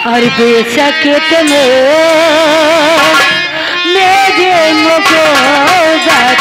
और बेसकित में मेरे मुझको बात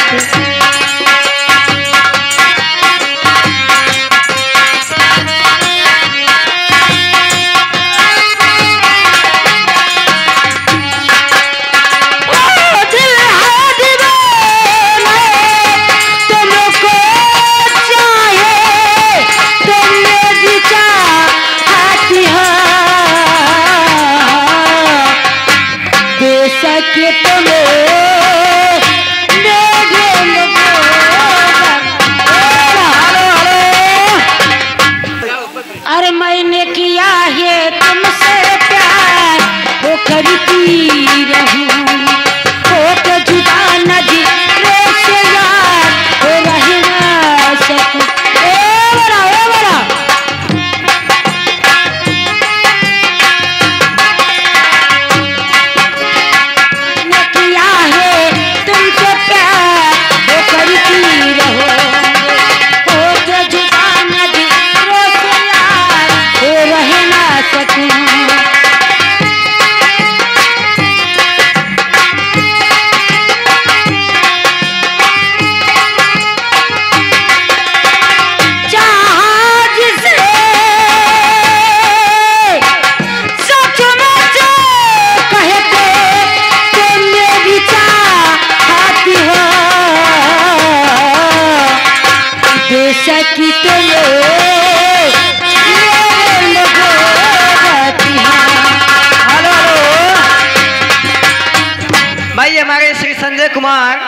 कुमार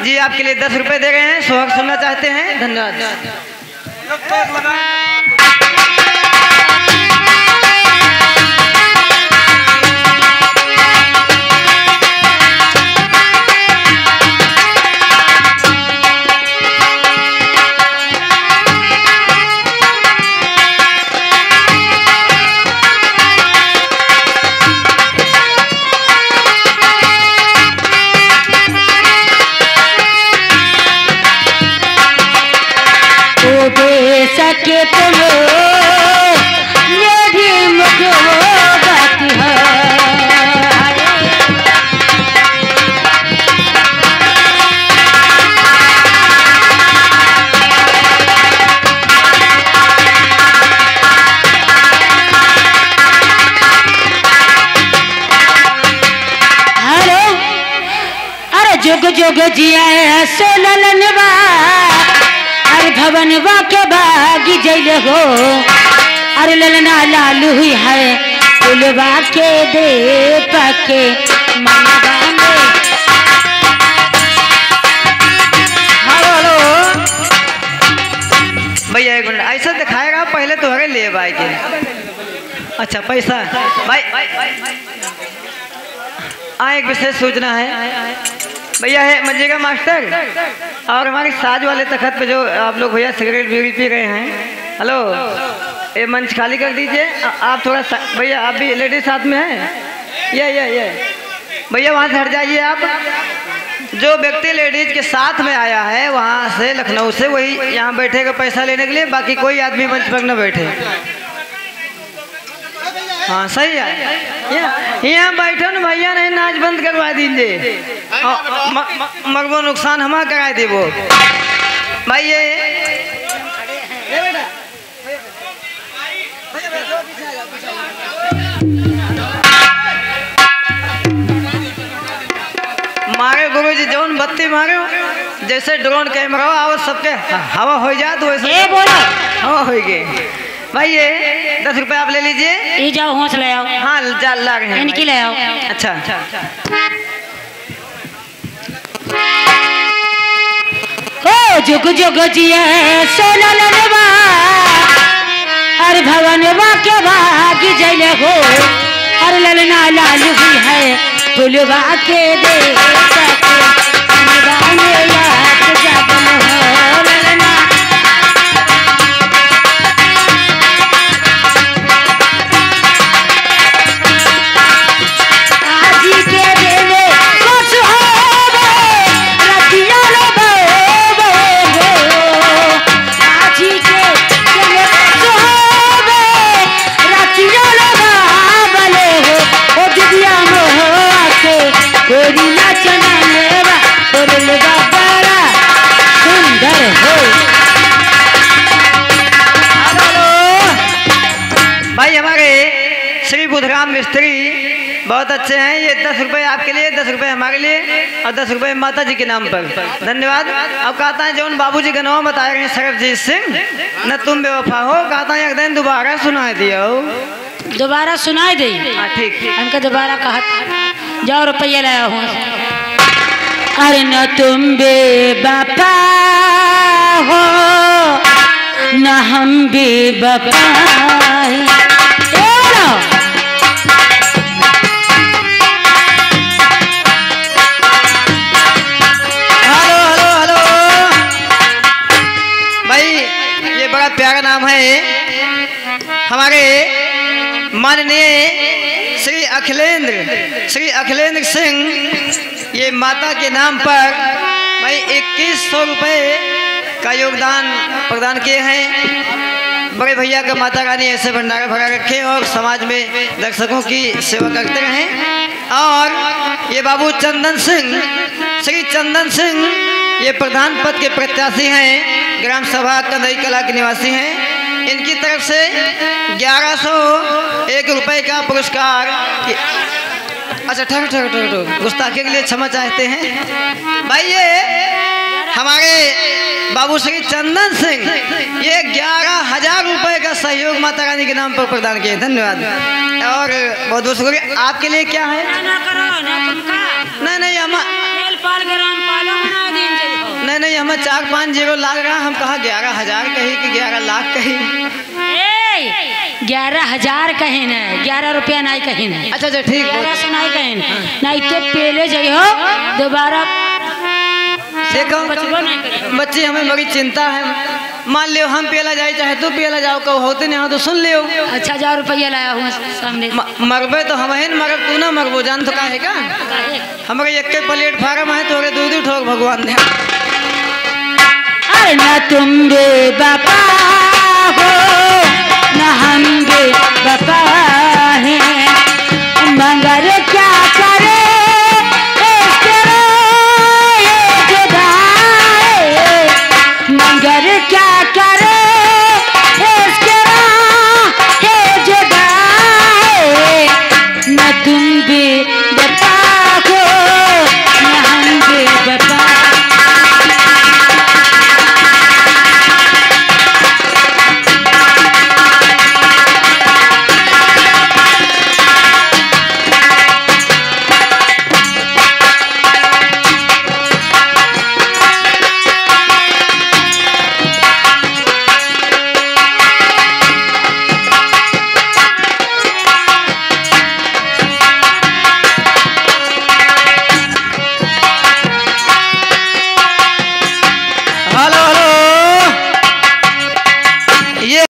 जी आपके लिए 10 रुपए दे रहे हैं। सोहग सुनना चाहते हैं? धन्यवाद। जुग जुग जिया सोलनवा अरे भवनवा के बागी जैल हो अरे ललना लाल हुई है फुलवा के दे पके मनवा में। हेलो भैया एक मिनट ऐसा दिखाएगा पहले तो हरे ले भाई के। अच्छा पैसा भाई एक विशेष सूचना है भैया है मंजेगा मास्टर और हमारे साज वाले तखत पे जो आप लोग भैया सिगरेट बीड़ी पी रहे हैं। हेलो ये मंच खाली कर दीजिए। आप थोड़ा भैया आप भी लेडीज साथ में हैं? ये भैया वहाँ से हट जाइए आप। जो व्यक्ति लेडीज के साथ में आया है वहाँ से लखनऊ से वही यहाँ बैठेगा पैसा लेने के लिए, बाकी कोई आदमी मंच पर न बैठे। हाँ सही है। यहाँ बैठो न भैया, नहीं नाच बंद करवा दीजिए। मगबो नुकसान हमारा कराए दे वो भाई। ये मारे गुरु जी जौन बत्ती मारे जैसे ड्रोन कैमरा आओ सबके हवा हो जाए तो वैसे हवा हो गई भाई। ये 10 रुपए आप ले लीजिए। ये जाओ होश ले आओ। हाँ ला रहे हैं इनकी ले आओ। अच्छा ओ जुग जुग जिया सोना ललवा अरे भवनवा के भागी जैले हो अरे ललना लाल हुई है फुलवा के दे नाम मिस्त्री बहुत अच्छे हैं। ये 10 रुपए आपके लिए, 10 रुपए हमारे लिए और 10 रुपए माता जी के नाम पर। धन्यवाद। अब कहता है जौन बाबूजी का नाम बताए रहे सरबजीत सिंह, न तुम बेवफा हो, कहता है एक दिन दोबारा सुना दिया हो। दोबारा सुनाई दे। हाँ ठीक। हमको दोबारा कहा जाओ रुपया लाया हूँ। अरे न तुम बेवफा हो न हम बेवफा हैं। हेलो हेलो हेलो भाई, ये बड़ा प्यारा नाम है हमारे माननीय श्री अखिलेंद्र सिंह। ये माता के नाम पर भाई 2100 रुपए का योगदान प्रदान किए हैं। बड़े भैया का माता रानी ऐसे भंडारा भरा रखे और समाज में दर्शकों की सेवा करते रहें। और ये बाबू चंदन सिंह, श्री चंदन सिंह, ये प्रधान पद के प्रत्याशी हैं, ग्राम सभा कंदई कला के निवासी हैं। इनकी तरफ से 1101 रुपए का पुरस्कार। अच्छा ठहरो, गुस्ताखी के लिए क्षमा चाहते हैं भाई। ये हमारे बाबू श्री चंदन सिंह ये 11,000 रुपए का सहयोग माता रानी के नाम पर प्रदान किए। धन्यवाद और बहुत बहुत शुक्रिया। आपके लिए क्या है? नहीं हमें 4-5 जीरो लाग रहा, हम कहा 11,000 कही कि 11 लाख कही। 11,000 कहीं न, 11 रुपया नहीं कहीं न। अच्छा ठीक, 11 सुनाई कहीं नहीं तो पहले जाइयो दोबारा। देखो बच्चे हमें बड़ी चिंता है। मान लियो हम पियला जाए चाहे तू पियला जाओ, कहो होते नहीं हो तो सुन लियो। अच्छा 1000 रुपया लाया हूँ सामने। मरबे तो हम हैं, मगर तू ना मरबो, जान तो काहे का हमारे एक प्लेटफार्म है, तोरे दूध ठोक भगवान ने। अरे ना तुम बेवफा